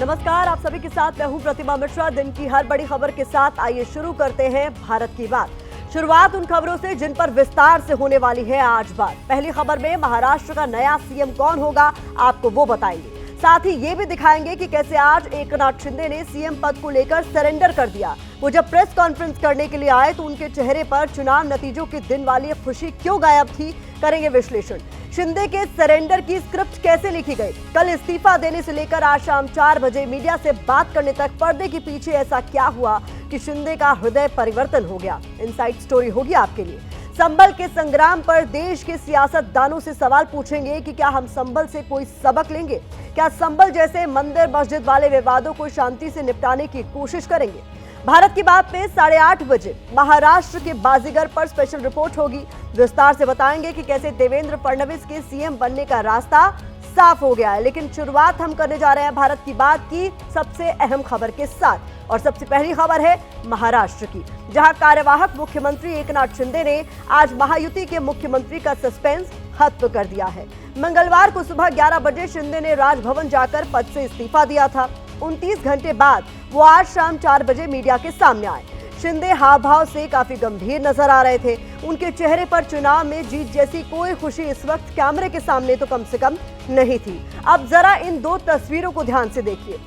नमस्कार, आप सभी के साथ मैं हूं प्रतिमा मिश्रा। दिन की हर बड़ी खबर के साथ आइए शुरू करते हैं भारत की बात। शुरुआत उन खबरों से जिन पर विस्तार से होने वाली है आज बात। पहली खबर में महाराष्ट्र का नया सीएम कौन होगा, आपको वो बताएंगे। साथ ही ये भी दिखाएंगे कि कैसे आज एकनाथ शिंदे ने सीएम पद को लेकर सरेंडर कर दिया। वो जब प्रेस कॉन्फ्रेंस करने के लिए आए तो उनके चेहरे पर चुनाव नतीजों के दिन वाली खुशी क्यों गायब थी, करेंगे विश्लेषण। शिंदे के सरेंडर की स्क्रिप्ट कैसे लिखी गई, कल इस्तीफा देने से लेकर आज शाम 4 बजे मीडिया से बात करने तक पर्दे के पीछे ऐसा क्या हुआ कि शिंदे का हृदय परिवर्तन हो गया। इनसाइड स्टोरी होगी आपके लिए। संभल के संग्राम पर देश के सियासतदानों से सवाल पूछेंगे कि क्या हम संभल से कोई सबक लेंगे, क्या संभल जैसे मंदिर मस्जिद वाले विवादों को शांति से निपटाने की कोशिश करेंगे। भारत की बात में 8:30 बजे महाराष्ट्र के बाजीगर पर स्पेशल रिपोर्ट होगी। विस्तार से बताएंगे कि कैसे देवेंद्र फडणवीस के सीएम बनने का रास्ता साफ हो गया है। लेकिन शुरुआत हम करने जा रहे हैं भारत की बात की सबसे अहम खबर के साथ। और सबसे पहली खबर है महाराष्ट्र की, जहां कार्यवाहक मुख्यमंत्री एकनाथ शिंदे ने आज महायुति के मुख्यमंत्री का सस्पेंस खत्म कर दिया है। मंगलवार को सुबह 11 बजे शिंदे ने राजभवन जाकर पद से इस्तीफा दिया था। 29 घंटे बाद वो आज शाम 4 बजे मीडिया के सामने आए। शिंदे हाव भाव से काफी गंभीर नजर आ रहे थे। उनके चेहरे पर चुनाव में जीत जैसी कोई खुशी इस वक्त कैमरे के सामने तो कम से कम नहीं थी। अब जरा इन दो तस्वीरों को ध्यान से देखिए।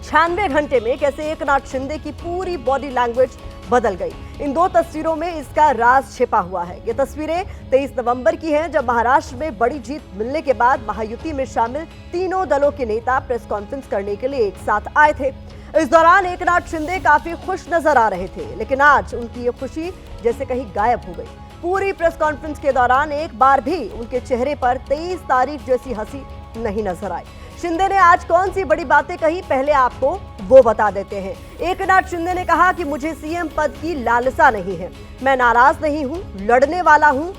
96 घंटे में कैसे एकनाथ शिंदे की पूरी बॉडी लैंग्वेज बदल गई। इन दो तस्वीरों में इसका राज छिपा हुआ है। ये तस्वीरें 23 नवंबर की हैं, जब महाराष्ट्र में बड़ी जीत मिलने के बाद महायुति में शामिल तीनों दलों के नेता प्रेस कॉन्फ्रेंस करने के लिए एक साथ आए थे। इस दौरान एकनाथ शिंदे काफी खुश नजर आ रहे थे, लेकिन आज उनकी ये खुशी जैसे कहीं गायब हो गई। पूरी प्रेस कॉन्फ्रेंस के दौरान एक बार भी उनके चेहरे पर 23 तारीख जैसी हंसी नहीं नजर आई। शिंदे ने आज कौन सी बड़ी बातें कही, पहले आपको वो बता देते हैं। एकनाथ शिंदे ने कहा कि मुझे सीएम पद की लालसा नहीं है, मैं नाराज नहीं हूं, लड़ने वाला हूं,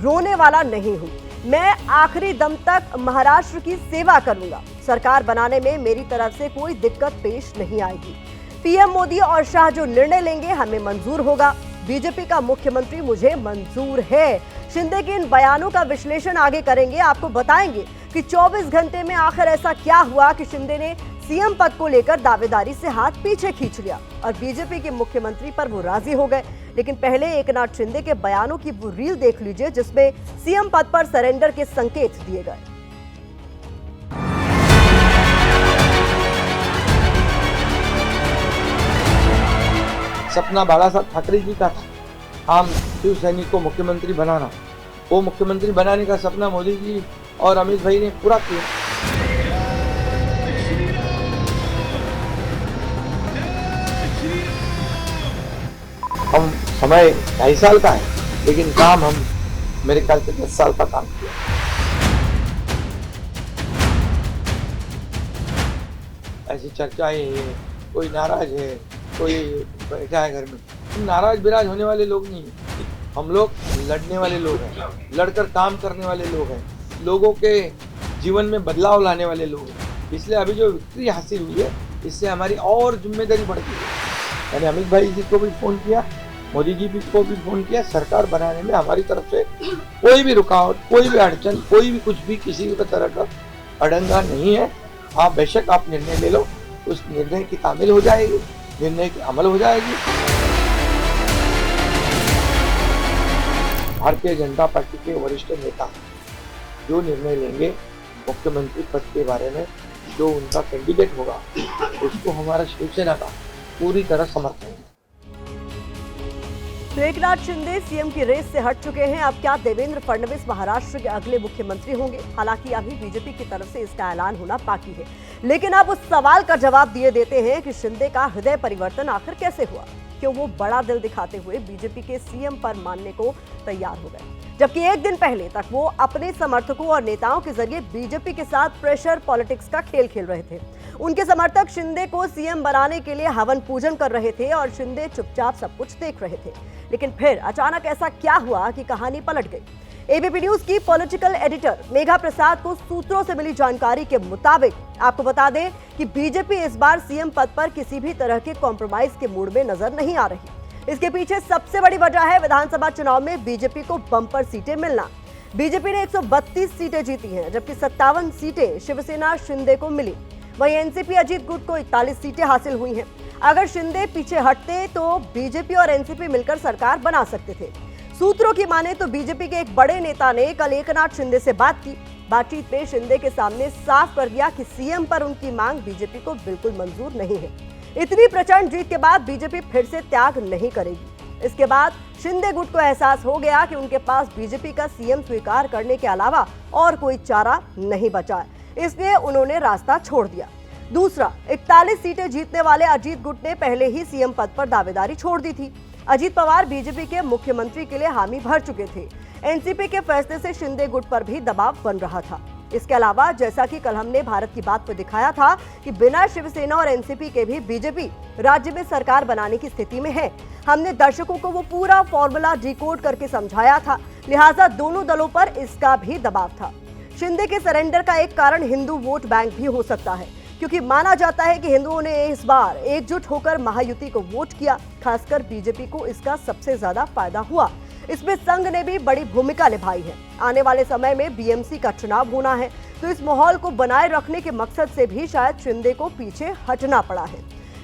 रोने वाला नहीं हूं। मैं आखिरी दम तक महाराष्ट्र की सेवा करूंगा। सरकार बनाने में मेरी तरफ से कोई दिक्कत पेश नहीं आएगी। पीएम मोदी और शाह जो निर्णय लेंगे हमें मंजूर होगा। बीजेपी का मुख्यमंत्री मुझे मंजूर है। शिंदे के इन बयानों का विश्लेषण आगे करेंगे। आपको बताएंगे कि 24 घंटे में आखिर ऐसा क्या हुआ कि शिंदे ने सीएम पद को लेकर दावेदारी से हाथ पीछे खींच लिया और बीजेपी के मुख्यमंत्री पर वो राजी हो गए। लेकिन पहले एकनाथ शिंदे के बयानों की वो रील देख लीजिए, जिसमें सीएम पद पर सरेंडर के संकेत दिए गए। सपना बाला साहब ठाकरे जी का था, आम शिव सैनिक को मुख्यमंत्री बनाना। वो मुख्यमंत्री बनाने का सपना मोदी जी और अमित भाई ने पूरा किया। हम समय 2.5 साल का है, लेकिन काम हम मेरे ख्याल से 10 साल का काम किया। ऐसी चर्चाएं हैं, कोई नाराज है, कोई बैठा है घर में। हम नाराज बिराज होने वाले लोग नहीं हैं। हम लोग लड़ने वाले लोग हैं, लड़कर काम करने वाले लोग हैं, लोगों के जीवन में बदलाव लाने वाले लोग हैं। इसलिए अभी जो विक्ट्री हासिल हुई है, इससे हमारी और जिम्मेदारी बढ़ गई है। मैंने अमित भाई जी को भी फोन किया, मोदी जी को भी फोन किया। सरकार बनाने में हमारी तरफ से कोई भी रुकावट, कोई भी अड़चन, कोई भी कुछ भी किसी भी तरह का अड़ंगा नहीं है। आप बेशक आप निर्णय ले लो, उस निर्णय की तामील हो जाएगी, निर्णय की अमल हो जाएगी। भारतीय जनता पार्टी के वरिष्ठ नेता जो निर्णय लेंगे मुख्यमंत्री पद के बारे में, जो उनका कैंडिडेट होगा, उसको हमारा शिवसेना का पूरी तरह समर्थन है। तो एकनाथ शिंदे सीएम की रेस से हट चुके हैं। अब क्या देवेंद्र फडणवीस महाराष्ट्र के अगले मुख्यमंत्री होंगे? हालांकि अभी बीजेपी की तरफ से इसका ऐलान होना बाकी है, लेकिन अब उस सवाल का जवाब दिए देते हैं कि शिंदे का हृदय परिवर्तन आखिर कैसे हुआ। क्यों वो बड़ा दिल दिखाते हुए बीजेपी के सीएम पर मानने को तैयार हो गए, जबकि एक दिन पहले तक वो अपने समर्थकों और नेताओं के जरिए बीजेपी के साथ प्रेशर पॉलिटिक्स का खेल खेल रहे थे। उनके समर्थक शिंदे को सीएम बनाने के लिए हवन पूजन कर रहे थे और शिंदे चुपचाप सब कुछ देख रहे थे। लेकिन फिर अचानक ऐसा क्या हुआ कि कहानी पलट गई। एबीपी न्यूज की पॉलिटिकल एडिटर मेघा प्रसाद को सूत्रों से मिली जानकारी के मुताबिक आपको बता दें कि बीजेपी इस बार सीएम पद पर किसी भी तरह के कॉम्प्रोमाइज के मूड में नजर नहीं आ रही। इसके पीछे सबसे बड़ी वजह है विधानसभा चुनाव में बीजेपी को बम्पर सीटें मिलना। बीजेपी ने 132 सीटें जीती हैं, जबकि 57 सीटें शिवसेना शिंदे को मिली। वहीं एनसीपी अजीत गुट को 41 सीटें हासिल हुई हैं। अगर शिंदे पीछे हटते तो बीजेपी और एनसीपी मिलकर सरकार बना सकते थे। सूत्रों की माने तो बीजेपी के एक बड़े नेता ने कल एकनाथ शिंदे से बात की। बातचीत में शिंदे के सामने साफ कर दिया कि सीएम पर उनकी मांग बीजेपी को बिल्कुल मंजूर नहीं है। इतनी प्रचंड जीत के बाद बीजेपी फिर से त्याग नहीं करेगी। इसके बाद शिंदे गुट को एहसास हो गया कि उनके पास बीजेपी का सीएम स्वीकार करने के अलावा और कोई चारा नहीं बचा है, इसलिए उन्होंने रास्ता छोड़ दिया। दूसरा, 41 सीटें जीतने वाले अजीत गुट ने पहले ही सीएम पद पर दावेदारी छोड़ दी थी। अजीत पवार बीजेपी के मुख्यमंत्री के लिए हामी भर चुके थे। एनसीपी के फैसले से शिंदे गुट पर भी दबाव बन रहा था। इसके अलावा जैसा कि कल हमने भारत की बात पर दिखाया था कि बिना शिवसेना और एनसीपी के भी बीजेपी राज्य में सरकार बनाने की स्थिति में है। हमने दर्शकों को वो पूरा फॉर्मूला डिकोड करके समझाया था, लिहाजा दोनों दलों पर इसका भी दबाव था। शिंदे के सरेंडर का एक कारण हिंदू वोट बैंक भी हो सकता है, क्योंकि माना जाता है कि हिंदुओं ने इस बार एकजुट होकर महायुति को वोट किया। खासकर बीजेपी को इसका सबसे ज्यादा फायदा हुआ। इसमें संघ ने भी बड़ी भूमिका निभाई है। आने वाले समय में बीएमसी का चुनाव होना है, तो इस माहौल को बनाए रखने के मकसद से भी शायद शिंदे को पीछे हटना पड़ा है।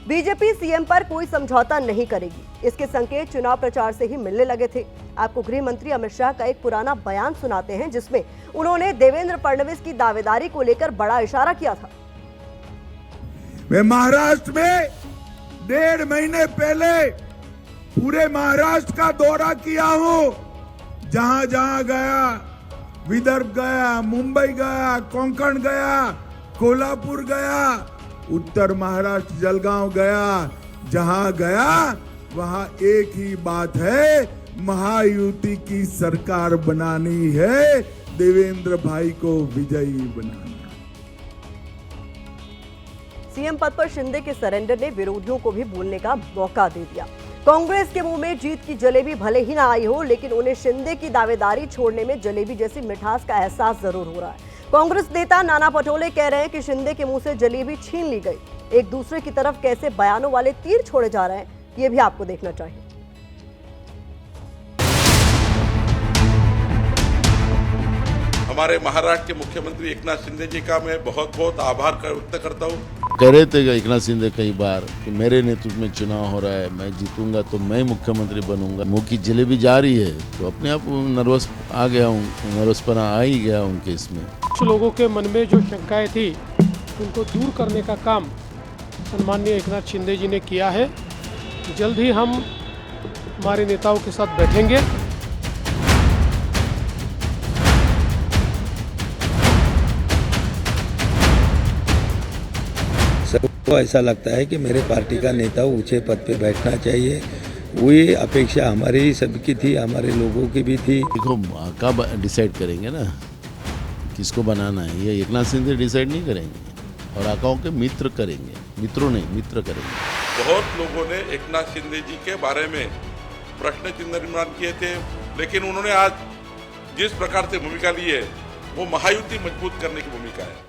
बीजेपी सीएम पर कोई समझौता नहीं करेगी, इसके संकेत चुनाव प्रचार से ही मिलने लगे थे। आपको गृह मंत्री अमित शाह का एक पुराना बयान सुनाते हैं, जिसमें उन्होंने देवेंद्र फडणवीस की दावेदारी को लेकर बड़ा इशारा किया था। मैं महाराष्ट्र में 1.5 महीने पहले पूरे महाराष्ट्र का दौरा किया हूं। जहां जहां गया, विदर्भ गया, मुंबई गया, कोंकण गया, कोल्हापुर गया, उत्तर महाराष्ट्र जलगांव गया, जहां गया वहां एक ही बात है, महायुति की सरकार बनानी है, देवेंद्र भाई को विजयी बनाना। सीएम पद पर शिंदे के सरेंडर ने विरोधियों को भी बोलने का मौका दे दिया। कांग्रेस के मुंह में जीत की जलेबी भले ही ना आई हो, लेकिन उन्हें शिंदे की दावेदारी छोड़ने में जलेबी जैसी मिठास का एहसास जरूर हो रहा है। कांग्रेस नेता नाना पटोले कह रहे हैं कि शिंदे के मुंह से जलेबी छीन ली गई। एक दूसरे की तरफ कैसे बयानों वाले तीर छोड़े जा रहे हैं, ये भी आपको देखना चाहिए। हमारे महाराष्ट्र के मुख्यमंत्री एकनाथ शिंदे जी का मैं बहुत बहुत आभार व्यक्त करता हूँ। कह रहे थे एकनाथ शिंदे कई बार कि मेरे नेतृत्व में चुनाव हो रहा है, मैं जीतूंगा तो मैं मुख्यमंत्री बनूंगा। मुंह की जलेबी जारी है, तो अपने आप नर्वस आ गया हूँ, नर्वसपना आ ही गया उनके इसमें। कुछ लोगों के मन में जो शंकाएं थी उनको दूर करने का काम सम्माननीय एकनाथ शिंदे जी ने किया है। जल्द ही हम हमारे नेताओं के साथ बैठेंगे। सबको ऐसा लगता है कि मेरे पार्टी का नेता ऊंचे पद पे बैठना चाहिए। वही अपेक्षा हमारी सबकी थी, हमारे लोगों की भी थी। देखो कब डिसाइड करेंगे ना किसको बनाना है, ये एकनाथ शिंदे डिसाइड नहीं करेंगे और आकाओं के मित्र करेंगे, मित्रों नहीं मित्र करेंगे। बहुत लोगों ने एकनाथ शिंदे जी के बारे में प्रश्न चिन्ह निर्माण किए थे, लेकिन उन्होंने आज जिस प्रकार से भूमिका ली है वो महायुति मजबूत करने की भूमिका है।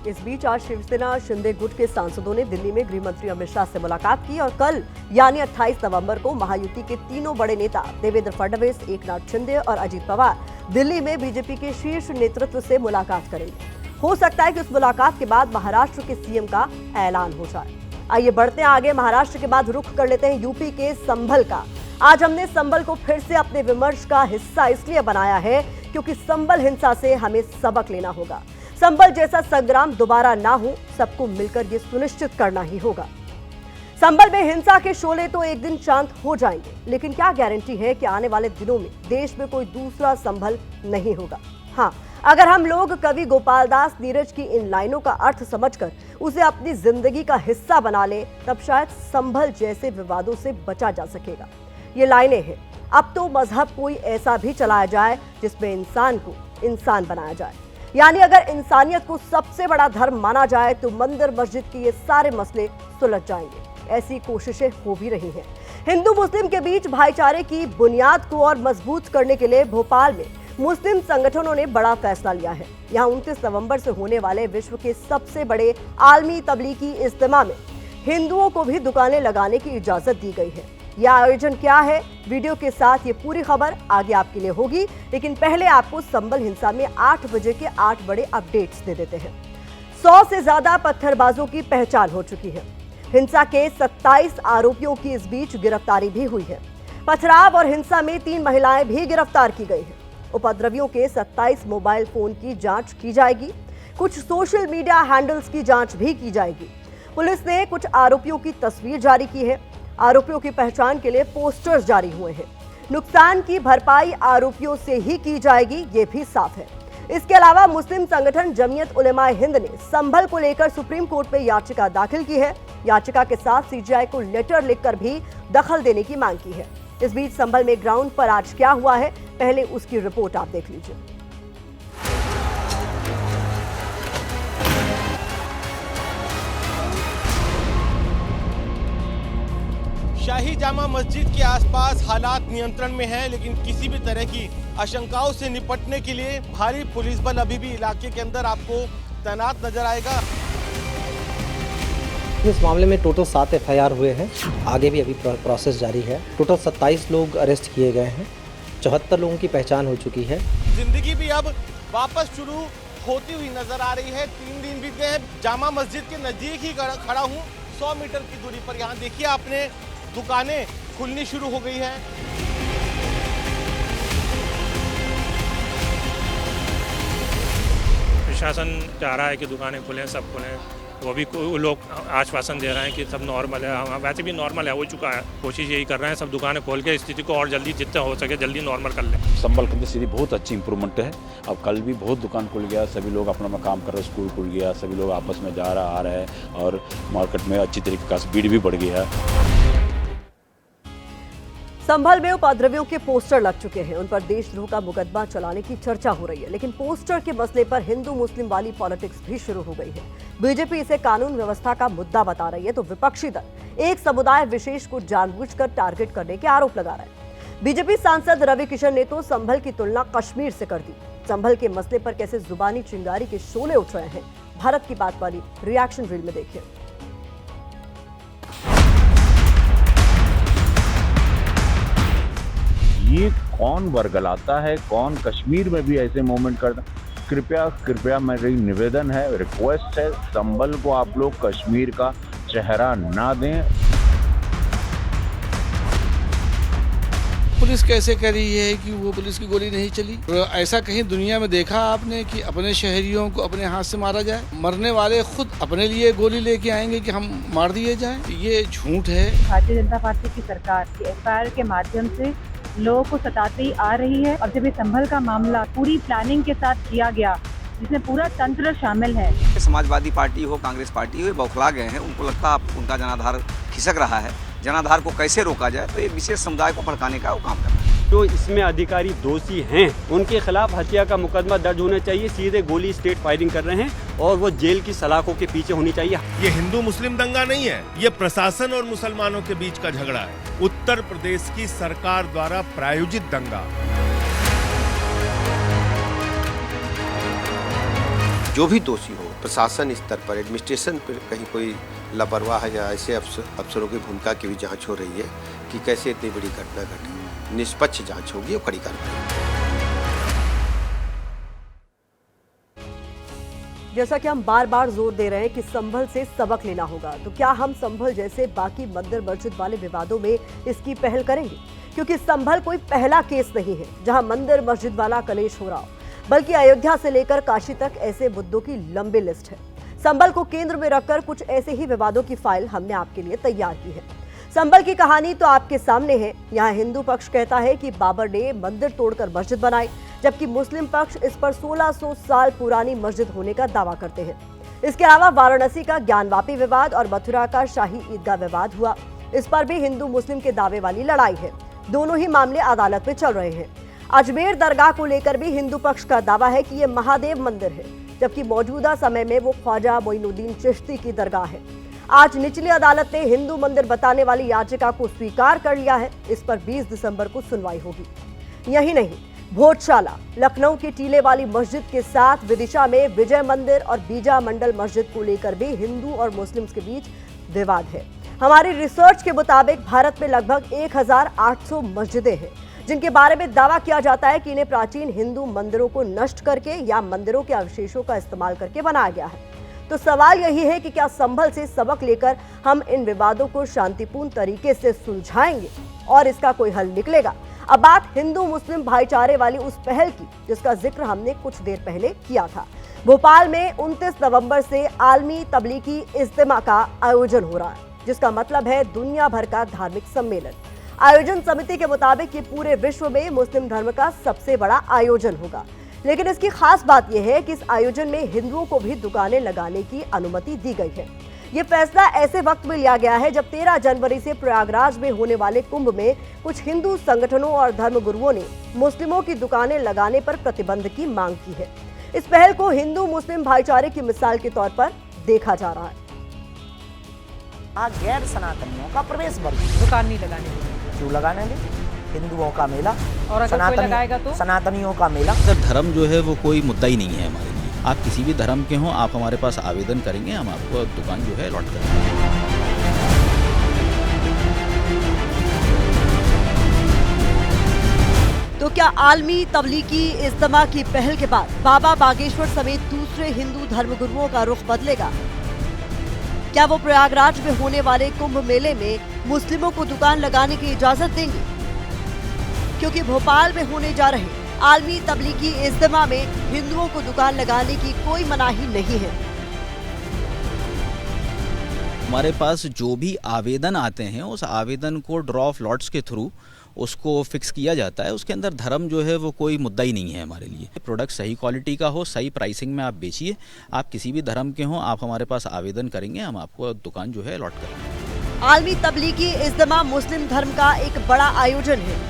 इस बीच आज शिवसेना शिंदे गुट के सांसदों ने दिल्ली में गृह मंत्री अमित शाह से मुलाकात की और कल यानी 28 नवंबर को महायुति के तीनों बड़े नेता देवेंद्र फडणवीस, एकनाथ शिंदे और अजीत पवार दिल्ली में बीजेपी के शीर्ष नेतृत्व से मुलाकात करेंगे। हो सकता है कि उस मुलाकात के बाद महाराष्ट्र के सीएम का ऐलान हो जाए। आइए बढ़ते हैं आगे। महाराष्ट्र के बाद रुख कर लेते हैं यूपी के संभल का। आज हमने संभल को फिर से अपने विमर्श का हिस्सा इसलिए बनाया है क्योंकि संभल हिंसा से हमें सबक लेना होगा। संभल जैसा संग्राम दोबारा ना हो, सबको मिलकर ये सुनिश्चित करना ही होगा। संभल में हिंसा के शोले तो एक दिन शांत हो जाएंगे, लेकिन क्या गारंटी है कि आने वाले दिनों में देश में कोई दूसरा संभल नहीं होगा। हाँ, अगर हम लोग कवि गोपाल दास नीरज की इन लाइनों का अर्थ समझकर उसे अपनी जिंदगी का हिस्सा बना ले, तब शायद संभल जैसे विवादों से बचा जा सकेगा। ये लाइनें हैं, अब तो मजहब कोई ऐसा भी चलाया जाए जिसमें इंसान को इंसान बनाया जाए। यानी अगर इंसानियत को सबसे बड़ा धर्म माना जाए तो मंदिर मस्जिद के ये सारे मसले सुलझ जाएंगे। ऐसी कोशिशें हो भी रही हैं। हिंदू मुस्लिम के बीच भाईचारे की बुनियाद को और मजबूत करने के लिए भोपाल में मुस्लिम संगठनों ने बड़ा फैसला लिया है। यहाँ 29 नवंबर से होने वाले विश्व के सबसे बड़े आलमी तबलीगी इज्तिमा में हिंदुओं को भी दुकानें लगाने की इजाजत दी गई है। यह आयोजन क्या है, वीडियो के साथ ये पूरी खबर आगे आपके लिए होगी, लेकिन पहले आपको संभल हिंसा में 8 बजे के 8 बड़े अपडेट्स दे देते हैं। 100 से ज्यादा पत्थरबाजों की पहचान हो चुकी है। हिंसा के 27 आरोपियों की इस बीच गिरफ्तारी भी हुई है। पथराव और हिंसा में 3 महिलाएं भी गिरफ्तार की गई हैं। उपद्रवियों के 27 मोबाइल फोन की जांच की जाएगी। कुछ सोशल मीडिया हैंडल्स की जांच भी की जाएगी। पुलिस ने कुछ आरोपियों की तस्वीर जारी की है। आरोपियों की पहचान के लिए पोस्टर्स जारी हुए हैं। नुकसान की भरपाई आरोपियों से ही की जाएगी, ये भी साफ है। इसके अलावा मुस्लिम संगठन जमीयत उलेमाए हिंद ने संभल को लेकर सुप्रीम कोर्ट में याचिका दाखिल की है। याचिका के साथ सीजीआई को लेटर लिखकर भी दखल देने की मांग की है। इस बीच संभल में ग्राउंड पर आज क्या हुआ है, पहले उसकी रिपोर्ट आप देख लीजिए। शाही जामा मस्जिद के आसपास हालात नियंत्रण में है, लेकिन किसी भी तरह की आशंकाओं से निपटने के लिए भारी पुलिस बल अभी भी इलाके के अंदर आपको तैनात नजर आएगा। इस मामले में टोटल 7 एफआईआर हुए हैं। आगे भी अभी प्रोसेस जारी है। टोटल 27 लोग अरेस्ट किए गए हैं। 74 लोगों की पहचान हो चुकी है। जिंदगी भी अब वापस शुरू होती हुई नजर आ रही है। 3 दिन बीत गए हैं। जामा मस्जिद के नजदीक ही खड़ा हूँ, 100 मीटर की दूरी पर। यहाँ देखिए आपने दुकानें खुलनी शुरू हो गई हैं। प्रशासन चाह रहा है कि दुकानें खुलें, सब खुलें। वो भी लोग आश्वासन दे रहे हैं कि सब नॉर्मल है। वैसे भी नॉर्मल है, हो चुका है। कोशिश यही कर रहे हैं सब दुकानें खोल के स्थिति को और जल्दी जितना हो सके जल्दी नॉर्मल कर लें। संभल के अंदर स्थिति बहुत अच्छी इंप्रूवमेंट है। अब कल भी बहुत दुकान खुल गया, सभी लोग अपना अपना काम कर रहे, स्कूल खुल गया, सभी लोग आपस में जा रहा आ रहे हैं और मार्केट में अच्छी तरीके का स्पीड भी बढ़ गया है। संभल में उपद्रवियों के पोस्टर लग चुके हैं। उन पर देशद्रोह का मुकदमा चलाने की चर्चा हो रही है, लेकिन पोस्टर के मसले पर हिंदू मुस्लिम वाली पॉलिटिक्स भी शुरू हो गई है। बीजेपी इसे कानून व्यवस्था का मुद्दा बता रही है, तो विपक्षी दल एक समुदाय विशेष को जानबूझकर टारगेट करने के आरोप लगा रहा है। बीजेपी सांसद रवि किशन ने तो संभल की तुलना कश्मीर से कर दी। संभल के मसले पर कैसे जुबानी चिंगारी के शोले उठ रहे हैं, भारत की बात वाली रिएक्शन रील में देखिए। ये कौन वर्गलाता है, कौन कश्मीर में भी ऐसे मूवमेंट करता। कृपया मेरी निवेदन है, रिक्वेस्ट है, संभल को आप लोग कश्मीर का चेहरा ना दें। पुलिस कैसे कह रही है कि वो पुलिस की गोली नहीं चली? ऐसा कहीं दुनिया में देखा आपने कि अपने शहरियों को अपने हाथ से मारा जाए? मरने वाले खुद अपने लिए गोली लेके आएंगे कि हम मार दिए जाएं? ये झूठ है। भारतीय जनता पार्टी की सरकार की एफआईआर के माध्यम से लोगों को सताती आ रही है। और जब ये संभल का मामला पूरी प्लानिंग के साथ किया गया, जिसमें पूरा तंत्र शामिल है। समाजवादी पार्टी हो, कांग्रेस पार्टी हो, बौखला गए हैं। उनको लगता है उनका जनाधार खिसक रहा है। जनाधार को कैसे रोका जाए, तो ये विशेष समुदाय को भड़काने का वो काम कर रहा है। जो इसमें अधिकारी दोषी हैं उनके खिलाफ हत्या का मुकदमा दर्ज होना चाहिए। सीधे गोली स्टेट फायरिंग कर रहे हैं और वो जेल की सलाखों के पीछे होनी चाहिए। ये हिंदू मुस्लिम दंगा नहीं है, ये प्रशासन और मुसलमानों के बीच का झगड़ा है। उत्तर प्रदेश की सरकार द्वारा प्रायोजित दंगा। जो भी दोषी हो, प्रशासन स्तर पर, एडमिनिस्ट्रेशन पर कहीं कोई लापरवाह या ऐसे अफसरों की भूमिका की भी जांच हो रही है कि कैसे इतनी बड़ी घटना घटी। निष्पक्ष जांच होगी और कड़ी कार्रवाई। जैसा कि हम बार बार जोर दे रहे हैं कि संभल से सबक लेना होगा, तो क्या हम संभल जैसे बाकी मंदिर मस्जिद वाले विवादों में इसकी पहल करेंगे? क्योंकि संभल कोई पहला केस नहीं है जहां मंदिर मस्जिद वाला कलेश हो रहा हो, बल्कि अयोध्या से लेकर काशी तक ऐसे मुद्दों की लंबी लिस्ट है। संभल को केंद्र में रखकर कुछ ऐसे ही विवादों की फाइल हमने आपके लिए तैयार की है। संभल की कहानी तो आपके सामने है। यहाँ हिंदू पक्ष कहता है कि बाबर ने मंदिर तोड़कर मस्जिद बनाई, जबकि मुस्लिम पक्ष इस पर 1600 साल पुरानी मस्जिद होने का दावा करते हैं। इसके अलावा वाराणसी का ज्ञानवापी विवाद और मथुरा का शाही ईदगाह विवाद हुआ, इस पर भी हिंदू मुस्लिम के दावे वाली लड़ाई है। दोनों ही मामले अदालत में चल रहे हैं। अजमेर दरगाह को लेकर भी हिंदू पक्ष का दावा है कि यह महादेव मंदिर है, जबकि मौजूदा समय में वो ख्वाजा मोइनुद्दीन चिश्ती की दरगाह है। आज निचली अदालत ने हिंदू मंदिर बताने वाली याचिका को स्वीकार कर लिया है। इस पर 20 दिसंबर को सुनवाई होगी। यही नहीं, भोजशाला, लखनऊ की टीले वाली मस्जिद के साथ विदिशा में विजय मंदिर और बीजा मंडल मस्जिद को लेकर भी हिंदू और मुस्लिम के बीच विवाद है। हमारी रिसर्च के मुताबिक भारत में लगभग 1800 मस्जिदें हैं, जिनके बारे में दावा किया जाता है कि इन्हें प्राचीन हिंदू मंदिरों को नष्ट करके या मंदिरों के अवशेषों का इस्तेमाल करके बनाया गया है। तो सवाल यही है कि क्या संभल से सबक लेकर हम इन विवादों को शांतिपूर्ण तरीके से सुलझाएंगे और इसका कोई हल निकलेगा। अब बात हिंदू मुस्लिम भाईचारे वाली उस पहल की जिसका जिक्र हमने कुछ देर पहले किया था। भोपाल में 29 नवंबर से आलमी तबलीगी इज्तिमा का आयोजन हो रहा है, जिसका मतलब है दुनिया भर का धार्मिक सम्मेलन। आयोजन समिति के मुताबिक ये पूरे विश्व में मुस्लिम धर्म का सबसे बड़ा आयोजन होगा। लेकिन इसकी खास बात यह है कि इस आयोजन में हिंदुओं को भी दुकानें लगाने की अनुमति दी गई है। ये फैसला ऐसे वक्त में लिया गया है जब 13 जनवरी से प्रयागराज में होने वाले कुंभ में कुछ हिंदू संगठनों और धर्मगुरुओं ने मुस्लिमों की दुकानें लगाने पर प्रतिबंध की मांग की है। इस पहल को हिंदू मुस्लिम भाईचारे की मिसाल के तौर पर देखा जा रहा है। गैर सनातनियों का प्रवेश वर्ग दुकान नहीं लगाने, क्यों लगाने दें? हिंदुओं का मेला और अगर कोई लगाएगा तो सनातनियों का मेला। सर, धर्म जो है वो कोई मुद्दा ही नहीं है हमारे लिए। आप किसी भी धर्म के हों, आप हमारे पास आवेदन करेंगे, हम आपको दुकान जो है अलॉट करेंगे। तो क्या आलमी तबलीगी इज्तिमा की पहल के बाद बाबा बागेश्वर समेत दूसरे हिंदू धर्मगुरुओं का रुख बदलेगा? क्या वो प्रयागराज में होने वाले कुंभ मेले में मुस्लिमों को दुकान लगाने की इजाजत देंगे? क्योंकि भोपाल में होने जा रहे आलमी तबलीगी इज्तिमा में हिंदुओं को दुकान लगाने की कोई मनाही नहीं है। हमारे पास जो भी आवेदन आते हैं उस आवेदन को ड्रॉ ऑफ लॉट्स के थ्रू उसको फिक्स किया जाता है। उसके अंदर धर्म जो है वो कोई मुद्दा ही नहीं है हमारे लिए। प्रोडक्ट सही क्वालिटी का हो, सही प्राइसिंग में आप बेचिए। आप किसी भी धर्म के हों, आप हमारे पास आवेदन करेंगे, हम आपको दुकान जो है अलॉट करेंगे। आलमी तबलीगी इज्तिमा मुस्लिम धर्म का एक बड़ा आयोजन है।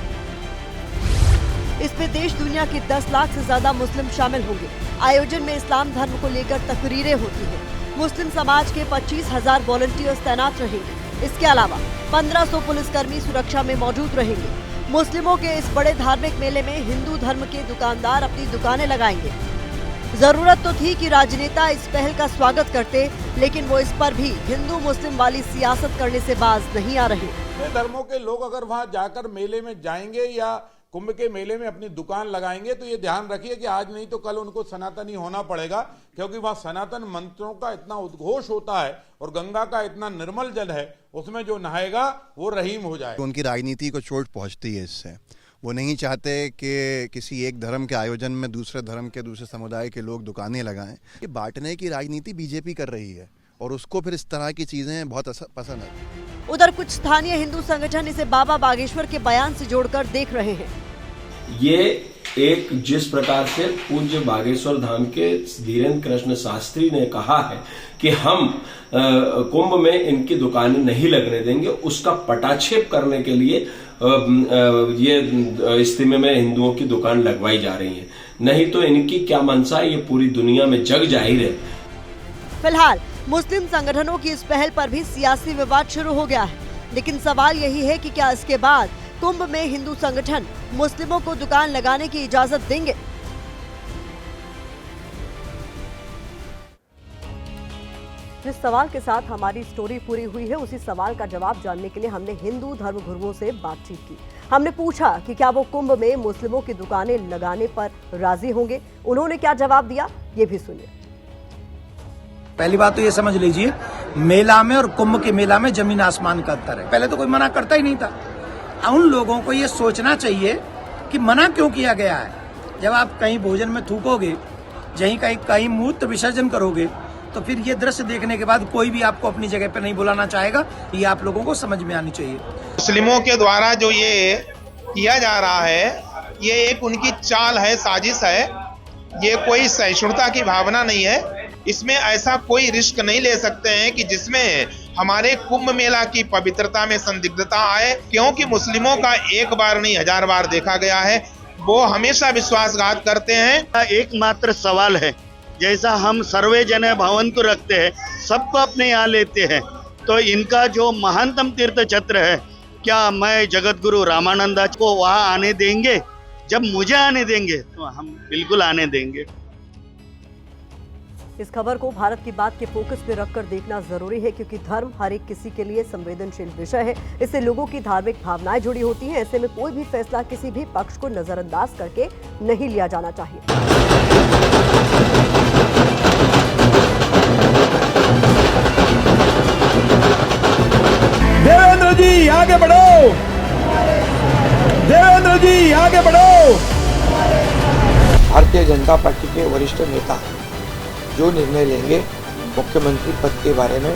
इसमें देश दुनिया के 10 लाख से ज्यादा मुस्लिम शामिल होंगे। आयोजन में इस्लाम धर्म को लेकर तकरीरें होती हैं। मुस्लिम समाज के 25,000 वॉलंटियर्स तैनात रहेंगे। इसके अलावा 1500 पुलिसकर्मी सुरक्षा में मौजूद रहेंगे। मुस्लिमों के इस बड़े धार्मिक मेले में हिंदू धर्म के दुकानदार अपनी दुकानें लगाएंगे। जरूरत तो थी कि राजनेता इस पहल का स्वागत करते, लेकिन वो इस पर भी हिंदू मुस्लिम वाली सियासत करने से बाज नहीं आ रहे। धर्मों के लोग अगर वहां जाकर मेले में जाएंगे या कुंभ के मेले में अपनी दुकान लगाएंगे तो ये ध्यान रखिए कि आज नहीं तो कल उनको सनातनी होना पड़ेगा, क्योंकि वहाँ सनातन मंत्रों का इतना उद्घोष होता है और गंगा का इतना निर्मल जल है, उसमें जो नहाएगा वो रहीम हो जाएगा। उनकी राजनीति को चोट पहुंचती है इससे। वो नहीं चाहते कि किसी एक धर्म के आयोजन में दूसरे धर्म के दूसरे समुदाय के लोग दुकानें लगाएं। ये बांटने की राजनीति बीजेपी कर रही है और उसको फिर इस तरह की चीजें बहुत पसंद है। उधर कुछ स्थानीय हिंदू संगठन इसे बाबा बागेश्वर के बयान से जोड़कर देख रहे हैं। ये एक जिस प्रकार से पूज्य बागेश्वर धाम के धीरेन्द्र कृष्ण शास्त्री ने कहा है कि हम कुंभ में इनकी दुकानें नहीं लगने देंगे, उसका पटाक्षेप करने के लिए ये इज्तिमे में हिंदुओं की दुकान लगवाई जा रही है। नहीं तो इनकी क्या मंशा है ये पूरी दुनिया में जग जाहिर है। फिलहाल मुस्लिम संगठनों की इस पहल पर भी सियासी विवाद शुरू हो गया है, लेकिन सवाल यही है कि क्या इसके बाद कुंभ में हिंदू संगठन मुस्लिमों को दुकान लगाने की इजाजत देंगे? जिस सवाल के साथ हमारी स्टोरी पूरी हुई है, उसी सवाल का जवाब जानने के लिए हमने हिंदू धर्मगुरुओं से बातचीत की। हमने पूछा कि क्या वो कुंभ में मुस्लिमों की दुकानें लगाने पर राजी होंगे। उन्होंने क्या जवाब दिया, ये भी सुनिए। पहली बात तो ये समझ लीजिए, मेला में और कुंभ के मेला में जमीन आसमान का अंतर है। पहले तो कोई मना करता ही नहीं था। उन लोगों को ये सोचना चाहिए कि मना क्यों किया गया है। जब आप कहीं भोजन में थूकोगे, कहीं मूत्र विसर्जन करोगे, तो फिर ये दृश्य देखने के बाद कोई भी आपको अपनी जगह पर नहीं बुलाना चाहेगा। ये आप लोगों को समझ में आनी चाहिए। मुस्लिमों के द्वारा जो ये किया जा रहा है, ये एक उनकी चाल है, साजिश है। ये कोई सहिष्णुता की भावना नहीं है। इसमें ऐसा कोई रिस्क नहीं ले सकते हैं कि जिसमें हमारे कुंभ मेला की पवित्रता में संदिग्धता आए, क्योंकि मुस्लिमों का एक बार नहीं 1000 बार देखा गया है, वो हमेशा विश्वासघात करते हैं। एकमात्र सवाल है, जैसा हम सर्वे जन भवन्तु रखते हैं, सबको अपने यहाँ लेते हैं, तो इनका जो महानतम तीर्थ क्षेत्र है, क्या मैं जगत गुरु रामानंदाचार्य को वहाँ आने देंगे? जब मुझे आने देंगे तो हम बिल्कुल आने देंगे। इस खबर को भारत की बात के फोकस में रखकर देखना जरूरी है, क्योंकि धर्म हर एक किसी के लिए संवेदनशील विषय है। इससे लोगों की धार्मिक भावनाएं जुड़ी होती हैं। ऐसे में कोई भी फैसला किसी भी पक्ष को नजरअंदाज करके नहीं लिया जाना चाहिए। देवेंद्र जी आगे बढ़ो। भारतीय जनता पार्टी के वरिष्ठ नेता जो निर्णय लेंगे मुख्यमंत्री पद के बारे में,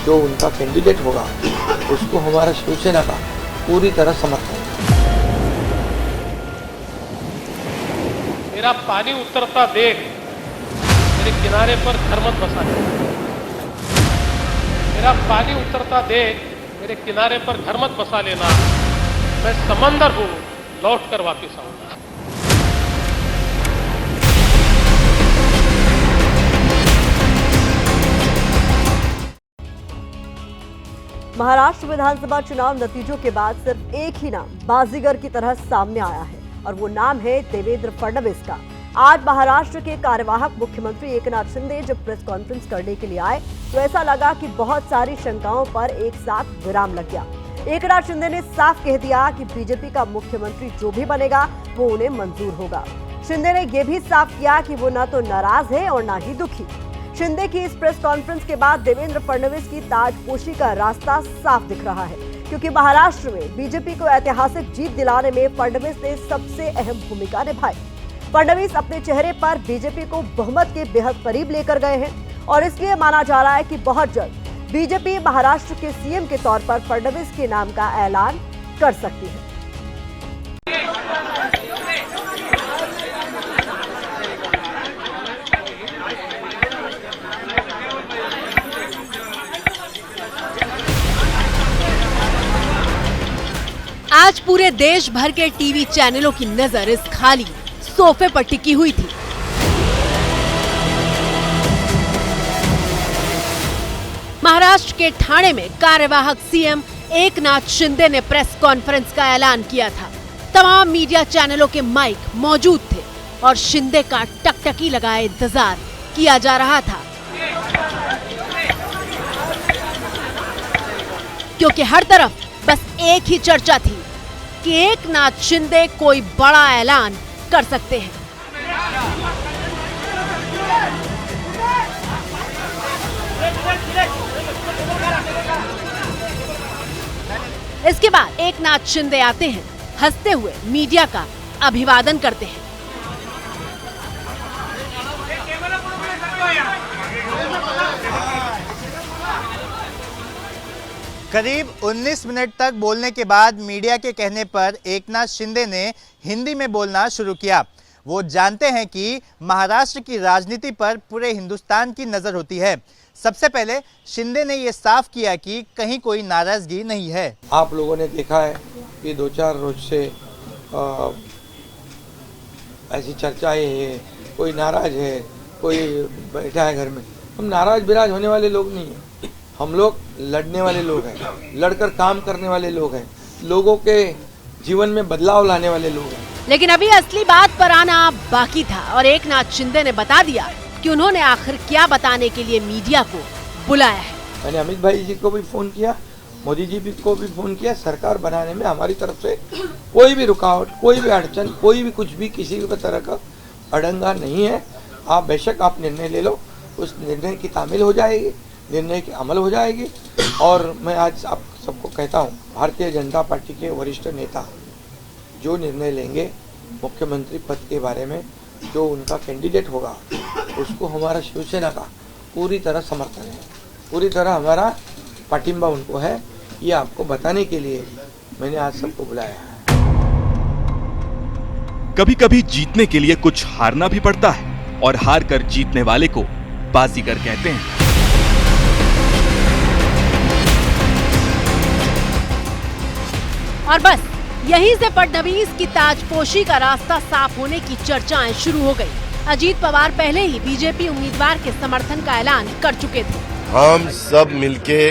जो उनका कैंडिडेट होगा, उसको हमारा शिवसेना का पूरी तरह समर्थन है। मेरा पानी उतरता देख मेरे किनारे पर घर मत बसा लेना। मेरा पानी उतरता देख मेरे किनारे पर घर मत बसा लेना। मैं समंदर हूँ, लौट कर वापिस आऊंगा। महाराष्ट्र विधानसभा चुनाव नतीजों के बाद सिर्फ एक ही नाम बाजीगर की तरह सामने आया है और वो नाम है देवेंद्र फडणवीस का। आज महाराष्ट्र के कार्यवाहक मुख्यमंत्री एकनाथ शिंदे जब प्रेस कॉन्फ्रेंस करने के लिए आए तो ऐसा लगा कि बहुत सारी शंकाओं पर एक साथ विराम लग गया। एकनाथ शिंदे ने साफ कह दिया कि बीजेपी का मुख्यमंत्री जो भी बनेगा वो उन्हें मंजूर होगा। शिंदे ने यह भी साफ किया कि वो न तो नाराज है और न ही दुखी। शिंदे की इस प्रेस कॉन्फ्रेंस के बाद देवेंद्र फडणवीस की ताजपोशी का रास्ता साफ दिख रहा है, क्योंकि महाराष्ट्र में बीजेपी को ऐतिहासिक जीत दिलाने में फडणवीस ने सबसे अहम भूमिका निभाई। फडणवीस अपने चेहरे पर बीजेपी को बहुमत के बेहद करीब लेकर गए हैं और इसलिए माना जा रहा है कि बहुत जल्द बीजेपी महाराष्ट्र के सीएम के तौर पर फडणवीस के नाम का ऐलान कर सकती है। आज पूरे देश भर के टीवी चैनलों की नजर इस खाली सोफे पर टिकी हुई थी। महाराष्ट्र के ठाणे में कार्यवाहक सीएम एकनाथ शिंदे ने प्रेस कॉन्फ्रेंस का ऐलान किया था। तमाम मीडिया चैनलों के माइक मौजूद थे और शिंदे का टकटकी लगाए इंतजार किया जा रहा था, क्योंकि हर तरफ बस एक ही चर्चा थी कि एकनाथ शिंदे कोई बड़ा ऐलान कर सकते हैं। इसके बाद एकनाथ शिंदे आते हैं, हंसते हुए मीडिया का अभिवादन करते हैं। करीब 19 मिनट तक बोलने के बाद मीडिया के कहने पर एकनाथ शिंदे ने हिंदी में बोलना शुरू किया। वो जानते हैं कि महाराष्ट्र की राजनीति पर पूरे हिंदुस्तान की नज़र होती है। सबसे पहले शिंदे ने ये साफ किया कि कहीं कोई नाराजगी नहीं है। आप लोगों ने देखा है कि 2-4 रोज से ऐसी चर्चाएं हैं, कोई नाराज है, कोई बैठा है घर में। हम नाराज बिराज होने वाले लोग नहीं हैं। हम लोग लड़ने वाले लोग हैं, लड़कर काम करने वाले लोग हैं, लोगों के जीवन में बदलाव लाने वाले लोग हैं। लेकिन अभी असली बात पर आना बाकी था और एकनाथ शिंदे ने बता दिया कि उन्होंने आखिर क्या बताने के लिए मीडिया को बुलाया है। मैंने अमित भाई जी को भी फोन किया, मोदी जी को भी फोन किया। सरकार बनाने में हमारी तरफ से कोई भी रुकावट, कोई भी अड़चन, कोई भी कुछ भी, किसी भी तरह का अड़ंगा नहीं है। आप बेशक आप निर्णय ले लो, उस निर्णय की तामील हो जाएगी, निर्णय की अमल हो जाएगी। और मैं आज आप सबको कहता हूँ, भारतीय जनता पार्टी के वरिष्ठ नेता जो निर्णय लेंगे मुख्यमंत्री पद के बारे में, जो उनका कैंडिडेट होगा, उसको हमारा शिवसेना का पूरी तरह समर्थन है, पूरी तरह हमारा पाटिंबा उनको है। ये आपको बताने के लिए मैंने आज सबको बुलाया है। कभी कभी जीतने के लिए कुछ हारना भी पड़ता है और हार कर जीतने वाले को बाजीगर कहते हैं। और बस यहीं से फडणवीस की ताजपोशी का रास्ता साफ होने की चर्चाएं शुरू हो गई। अजीत पवार पहले ही बीजेपी उम्मीदवार के समर्थन का ऐलान कर चुके थे। हम सब मिलके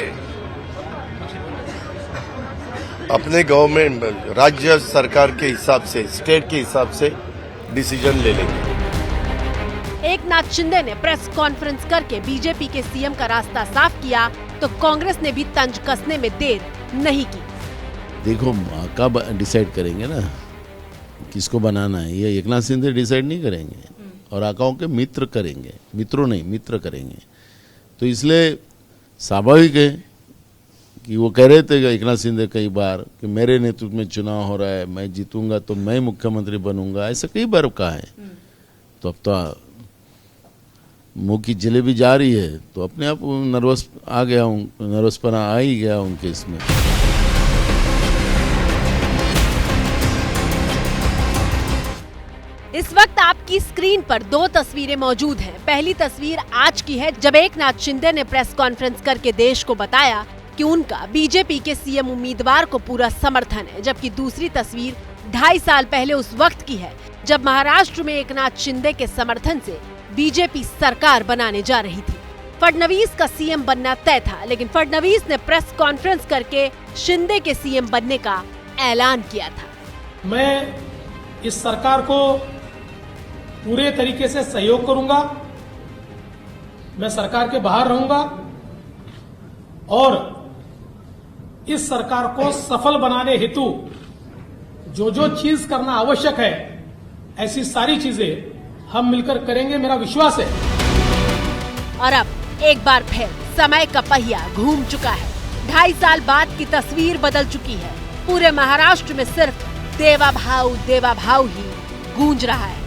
अपने गवर्नमेंट, राज्य सरकार के हिसाब से, स्टेट के हिसाब से डिसीजन ले लेंगे। एकनाथ शिंदे ने प्रेस कॉन्फ्रेंस करके बीजेपी के सीएम का रास्ता साफ किया तो कांग्रेस ने भी तंज कसने में देर नहीं की। देखो कब डिसाइड करेंगे ना किसको बनाना है, ये एकनाथ शिंदे डिसाइड नहीं करेंगे और आकाओं के मित्र करेंगे, मित्रों नहीं मित्र करेंगे। तो इसलिए स्वाभाविक है कि वो कह रहे थे एक नाथ शिंदे कई बार कि मेरे नेतृत्व में चुनाव हो रहा है, मैं जीतूंगा तो मैं मुख्यमंत्री बनूंगा, ऐसा कई बार कहा है। तो अब तो मुंह की जलेबी जा रही है, तो अपने आप नर्वसपना आ ही गया उनके इसमें। इस वक्त आपकी स्क्रीन पर 2 तस्वीरें मौजूद हैं। पहली तस्वीर आज की है, जब एकनाथ शिंदे ने प्रेस कॉन्फ्रेंस करके देश को बताया कि उनका बीजेपी के सीएम उम्मीदवार को पूरा समर्थन है। जबकि दूसरी तस्वीर 2.5 साल पहले उस वक्त की है, जब महाराष्ट्र में एकनाथ शिंदे के समर्थन से बीजेपी सरकार बनाने जा रही थी। फडणवीस का सीएम बनना तय था, लेकिन फडणवीस ने प्रेस कॉन्फ्रेंस करके शिंदे के सीएम बनने का ऐलान किया था। मैं इस सरकार को पूरे तरीके से सहयोग करूंगा, मैं सरकार के बाहर रहूंगा और इस सरकार को सफल बनाने हेतु जो जो चीज करना आवश्यक है, ऐसी सारी चीजें हम मिलकर करेंगे, मेरा विश्वास है। और अब एक बार फिर समय का पहिया घूम चुका है। 2.5 साल बाद की तस्वीर बदल चुकी है। पूरे महाराष्ट्र में सिर्फ देवा भाव ही गूंज रहा है।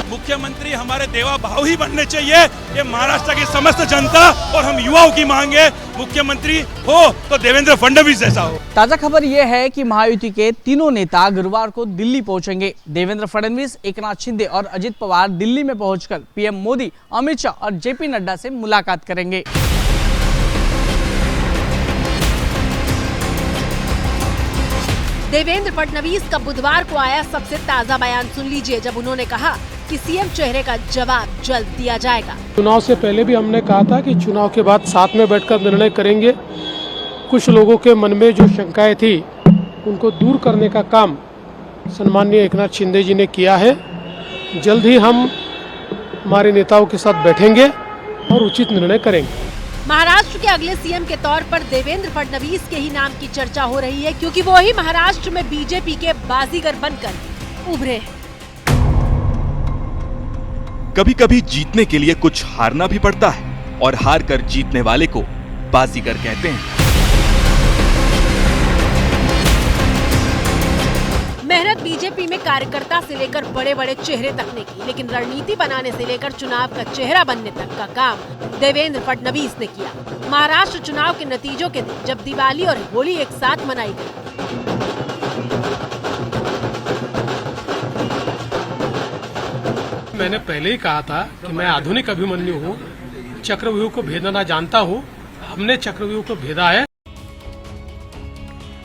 मुख्यमंत्री हमारे देवा भाव ही बनने चाहिए, ये महाराष्ट्र की समस्त जनता और हम युवाओं की मांग है। मुख्यमंत्री हो तो देवेंद्र फडणवीस जैसा हो। ताजा खबर यह है कि महायुति के तीनों नेता गुरुवार को दिल्ली पहुंचेंगे। देवेंद्र फडणवीस, एकनाथ शिंदे और अजित पवार दिल्ली में पहुंचकर पीएम मोदी, अमित शाह और जेपी नड्डा से मुलाकात करेंगे। देवेंद्र फडणवीस का बुधवार को आया सबसे ताजा बयान सुन लीजिए, जब उन्होंने कहा कि सीएम चेहरे का जवाब जल्द दिया जाएगा। चुनाव से पहले भी हमने कहा था कि चुनाव के बाद साथ में बैठकर निर्णय करेंगे। कुछ लोगों के मन में जो शंकाएं थी, उनको दूर करने का काम सम्माननीय एकनाथ शिंदे जी ने किया है। जल्द ही हम हमारे नेताओं के साथ बैठेंगे और उचित निर्णय करेंगे। महाराष्ट्र के अगले सीएम के तौर पर देवेंद्र फडणवीस के ही नाम की चर्चा हो रही है, क्योंकि वो ही महाराष्ट्र में बीजेपी के बाजीगर बनकर उभरे हैं। कभी कभी जीतने के लिए कुछ हारना भी पड़ता है और हार कर जीतने वाले को बाजीगर कहते हैं। मेहनत बीजेपी में कार्यकर्ता से लेकर बड़े बड़े चेहरे तक ने की, लेकिन रणनीति बनाने से लेकर चुनाव का चेहरा बनने तक का काम देवेंद्र फडणवीस ने किया। महाराष्ट्र चुनाव के नतीजों के दिन, जब दिवाली और होली एक साथ मनाई गई, मैंने पहले ही कहा था कि मैं आधुनिक अभिमन्यु हूँ, चक्रव्यूह को भेदना जानता हूँ। हमने चक्रव्यूह को भेदा है।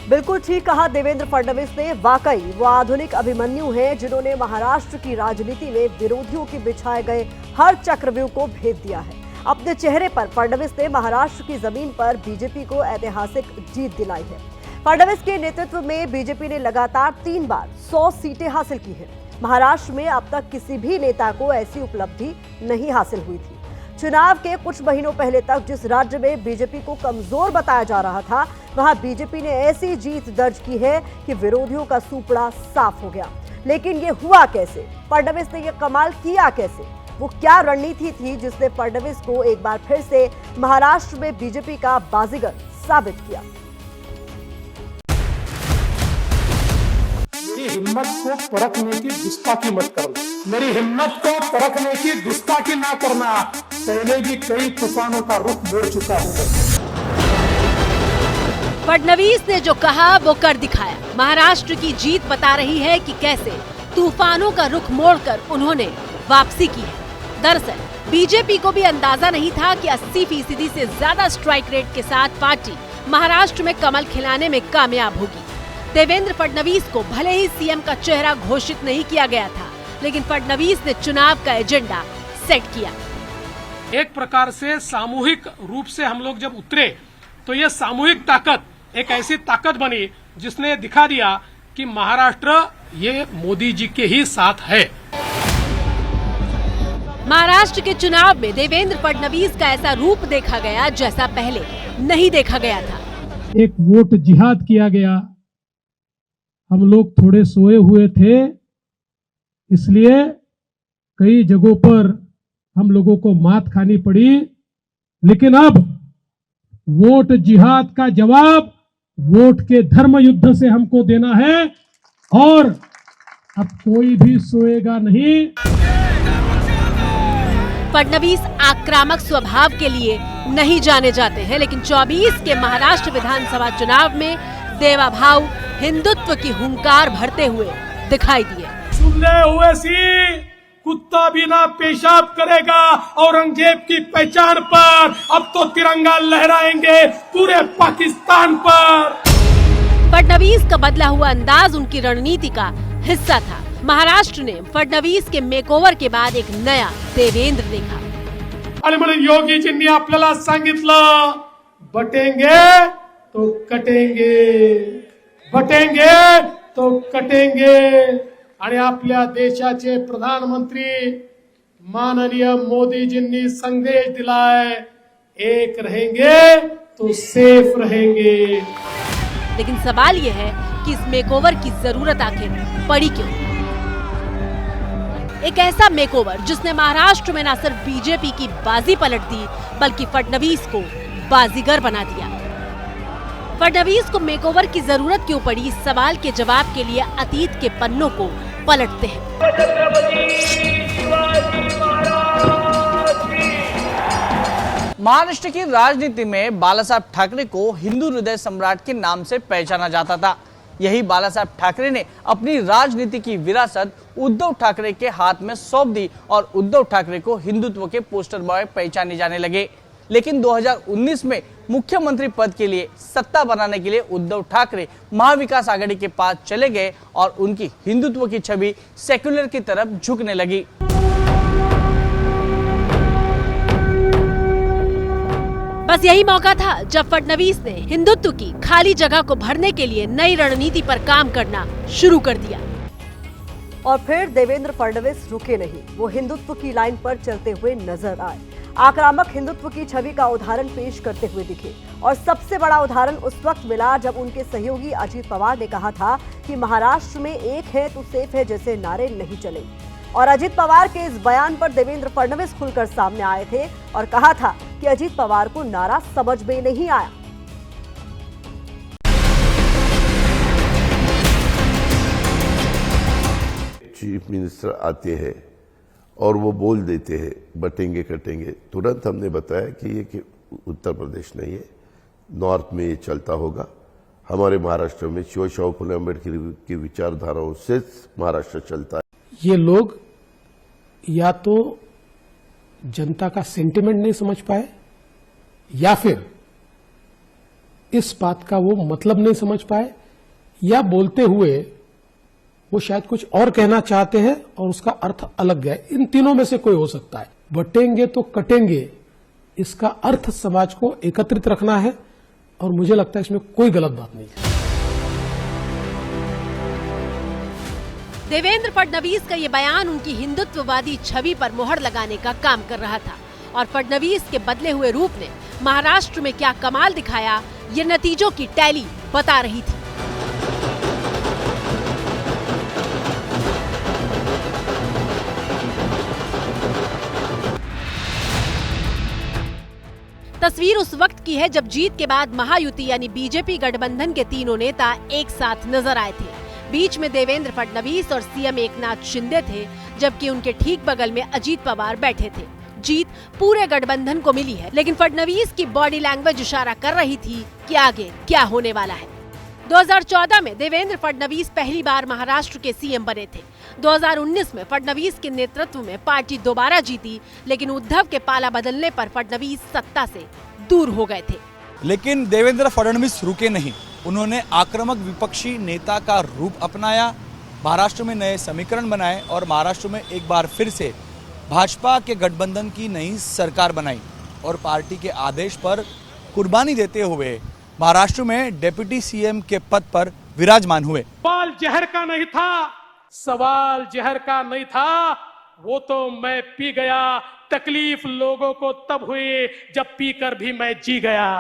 बिल्कुल ठीक कहा देवेंद्र फडणवीस ने। वाकई वो आधुनिक अभिमन्यु हैं, जिन्होंने महाराष्ट्र की राजनीति में विरोधियों के बिछाए गए हर चक्रव्यूह को भेद दिया है। अपने चेहरे पर फडणवीस ने महाराष्ट्र की जमीन पर बीजेपी को ऐतिहासिक जीत दिलाई है। फडणवीस के नेतृत्व में बीजेपी ने लगातार 3 बार 100 सीटें हासिल की है। महाराष्ट्र में अब तक किसी भी नेता को ऐसी उपलब्धि नहीं हासिल हुई थी। चुनाव के कुछ महीनों पहले तक जिस राज्य में बीजेपी को कमजोर बताया जा रहा था, वहां बीजेपी ने ऐसी जीत दर्ज की है कि विरोधियों का सूपड़ा साफ हो गया। लेकिन ये हुआ कैसे? फडणवीस ने यह कमाल किया कैसे? वो क्या रणनीति थी जिसने फडणवीस को एक बार फिर से महाराष्ट्र में बीजेपी का बाजीगर साबित किया? मेरी हिम्मत को परखने की गुस्ताखी मत करना, मेरी हिम्मत को परखने की गुस्ताखी ना करना। पहले भी कई तूफानों का रुख मोड़ चुका हूँ। फडणवीस ने जो कहा वो कर दिखाया। महाराष्ट्र की जीत बता रही है कि कैसे तूफानों का रुख मोड़कर उन्होंने वापसी की है। दरअसल बीजेपी को भी अंदाजा नहीं था कि 80% से ज्यादा स्ट्राइक रेट के साथ पार्टी महाराष्ट्र में कमल खिलाने में कामयाब होगी। देवेंद्र फडणवीस को भले ही सीएम का चेहरा घोषित नहीं किया गया था, लेकिन फडणवीस ने चुनाव का एजेंडा सेट किया। एक प्रकार से सामूहिक रूप से हम लोग जब उतरे, तो ये सामूहिक ताकत एक ऐसी ताकत बनी जिसने दिखा दिया कि महाराष्ट्र ये मोदी जी के ही साथ है। महाराष्ट्र के चुनाव में देवेंद्र फडणवीस का ऐसा रूप देखा गया जैसा पहले नहीं देखा गया था। एक वोट जिहाद किया गया। हम लोग थोड़े सोए हुए थे, इसलिए कई जगहों पर हम लोगों को मात खानी पड़ी। लेकिन अब वोट जिहाद का जवाब वोट के धर्म युद्ध से हमको देना है और अब कोई भी सोएगा नहीं। फडणवीस आक्रामक स्वभाव के लिए नहीं जाने जाते हैं, लेकिन 24 के महाराष्ट्र विधानसभा चुनाव में देवाभाव हिंदुत्व की हुंकार भरते हुए दिखाई दिए। सुनले हुए सी कुत्ता भी ना पेशाब करेगा औरंगजेब की पहचान पर, अब तो तिरंगा लहराएंगे पूरे पाकिस्तान पर। फडणवीस का बदला हुआ अंदाज उनकी रणनीति का हिस्सा था। महाराष्ट्र ने फडणवीस के मेकओवर के बाद एक नया देवेंद्र देखा। आणि म्हणून योगीजींनी आपल्याला सांगितलं, बटेंगे तो कटेंगे, बटेंगे तो कटेंगे। आणि आपल्या देशाचे प्रधानमंत्री माननीय मोदीजींनी संदेश दिलाय, एक रहेंगे तो सेफ रहेंगे। लेकिन सवाल यह है कि इस मेकओवर की जरूरत आखिर पड़ी क्यों? एक ऐसा मेकओवर जिसने महाराष्ट्र में न सिर्फ बीजेपी की बाजी पलट दी, बल्कि फडणवीस को बाजीगर बना दिया। फडणवीस को मेकओवर की जरूरत क्यों पड़ी, इस सवाल के जवाब के लिए अतीत के पन्नों को पलटते हैं। महाराष्ट्र की राजनीति में बाला साहब ठाकरे को हिंदू हृदय सम्राट के नाम से पहचाना जाता था। यही बाला साहब ठाकरे ने अपनी राजनीति की विरासत उद्धव ठाकरे के हाथ में सौंप दी और उद्धव ठाकरे को हिंदुत्व के पोस्टर बॉय पहचाने जाने लगे। लेकिन 2019 में मुख्यमंत्री पद के लिए सत्ता बनाने के लिए उद्धव ठाकरे महाविकास आघाड़ी के पास चले गए और उनकी हिंदुत्व की छवि सेक्युलर की तरफ झुकने लगी। बस यही मौका था जब फडणवीस ने हिंदुत्व की खाली जगह को भरने के लिए नई रणनीति पर काम करना शुरू कर दिया। और फिर देवेंद्र फडणवीस रुके नहीं, वो हिंदुत्व की लाइन पर चलते हुए नजर आए। आक्रामक हिंदुत्व की छवि का उदाहरण पेश करते हुए दिखे और सबसे बड़ा उदाहरण उस वक्त मिला जब उनके सहयोगी अजीत पवार ने कहा था कि महाराष्ट्र में एक है तो सेफ है जैसे नारे नहीं चले। और अजीत पवार के इस बयान पर देवेंद्र फडणवीस खुलकर सामने आए थे और कहा था कि अजीत पवार को नारा समझ में नहीं आया। चीफ मिनिस्टर आते हैं और वो बोल देते हैं बटेंगे कटेंगे, तुरंत हमने बताया कि ये कि उत्तर प्रदेश नहीं है, नॉर्थ में ये चलता होगा। हमारे महाराष्ट्र में शिवशाहू फुले अम्बेडकर की विचारधाराओं से महाराष्ट्र चलता है। ये लोग या तो जनता का सेंटिमेंट नहीं समझ पाए या फिर इस बात का वो मतलब नहीं समझ पाए, या बोलते हुए वो शायद कुछ और कहना चाहते हैं और उसका अर्थ अलग है। इन तीनों में से कोई हो सकता है। बटेंगे तो कटेंगे, इसका अर्थ समाज को एकत्रित रखना है और मुझे लगता है इसमें कोई गलत बात नहीं है। देवेंद्र फडणवीस का ये बयान उनकी हिंदुत्ववादी छवि पर मोहर लगाने का काम कर रहा था और फडणवीस के बदले हुए रूप ने महाराष्ट्र में क्या कमाल दिखाया, ये नतीजों की टैली बता रही थी। तस्वीर उस वक्त की है जब जीत के बाद महायुति यानी बीजेपी गठबंधन के तीनों नेता एक साथ नजर आए थे। बीच में देवेंद्र फडणवीस और सीएम एकनाथ शिंदे थे, जबकि उनके ठीक बगल में अजीत पवार बैठे थे। जीत पूरे गठबंधन को मिली है, लेकिन फडणवीस की बॉडी लैंग्वेज इशारा कर रही थी कि आगे क्या होने वाला है। 2014 में देवेंद्र फडणवीस पहली बार महाराष्ट्र के सीएम बने थे। 2019 में फडणवीस के नेतृत्व में पार्टी दोबारा जीती, लेकिन उद्धव के पाला बदलने पर फडणवीस सत्ता से दूर हो गए थे। लेकिन देवेंद्र फडणवीस रुके नहीं, उन्होंने आक्रामक विपक्षी नेता का रूप अपनाया, महाराष्ट्र में नए समीकरण बनाए और महाराष्ट्र में एक बार फिर से भाजपा के गठबंधन की नई सरकार बनाई और पार्टी के आदेश पर कुर्बानी देते हुए महाराष्ट्र में डिप्टी सीएम के पद पर विराजमान हुए। सवाल जहर का नहीं था, सवाल जहर का नहीं था, वो तो मैं पी गया। तकलीफ लोगों को तब हुई जब पीकर भी मैं जी गया।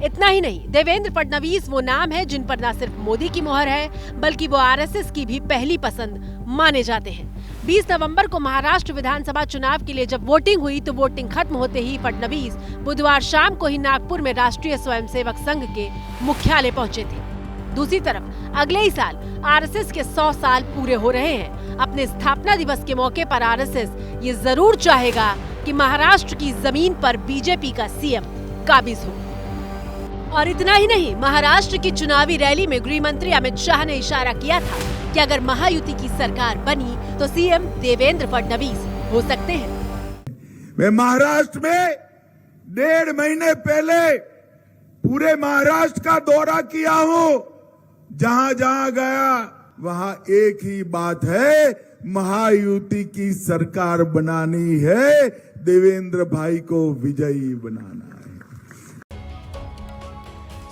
इतना ही नहीं, देवेंद्र फडणवीस वो नाम है जिन पर न सिर्फ मोदी की मोहर है बल्कि वो आरएसएस की भी पहली पसंद माने जाते हैं। 20 नवंबर को महाराष्ट्र विधानसभा चुनाव के लिए जब वोटिंग हुई तो वोटिंग खत्म होते ही फडणवीस बुधवार शाम को ही नागपुर में राष्ट्रीय स्वयंसेवक संघ के मुख्यालय पहुंचे थे। दूसरी तरफ अगले ही साल आरएसएस के 100 साल पूरे हो रहे हैं। अपने स्थापना दिवस के मौके पर आरएसएस ये जरूर चाहेगा कि महाराष्ट्र की जमीन पर बीजेपी का सीएम काबिज हो। और इतना ही नहीं, महाराष्ट्र की चुनावी रैली में गृह मंत्री अमित शाह ने इशारा किया था कि अगर महायुति की सरकार बनी तो सीएम देवेंद्र फडणवीस हो सकते हैं। मैं महाराष्ट्र में 1.5 महीने पहले पूरे महाराष्ट्र का दौरा किया हूं। जहां जहां गया वहां एक ही बात है, महायुति की सरकार बनानी है, देवेंद्र भाई को विजयी बनाना है।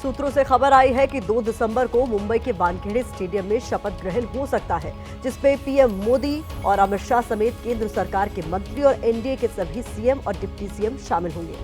सूत्रों से खबर आई है कि 2 दिसंबर को मुंबई के वानखेड़े स्टेडियम में शपथ ग्रहण हो सकता है, जिसपे पीएम मोदी और अमित शाह समेत केंद्र सरकार के मंत्री और एनडीए के सभी सीएम और डिप्टी सीएम शामिल होंगे।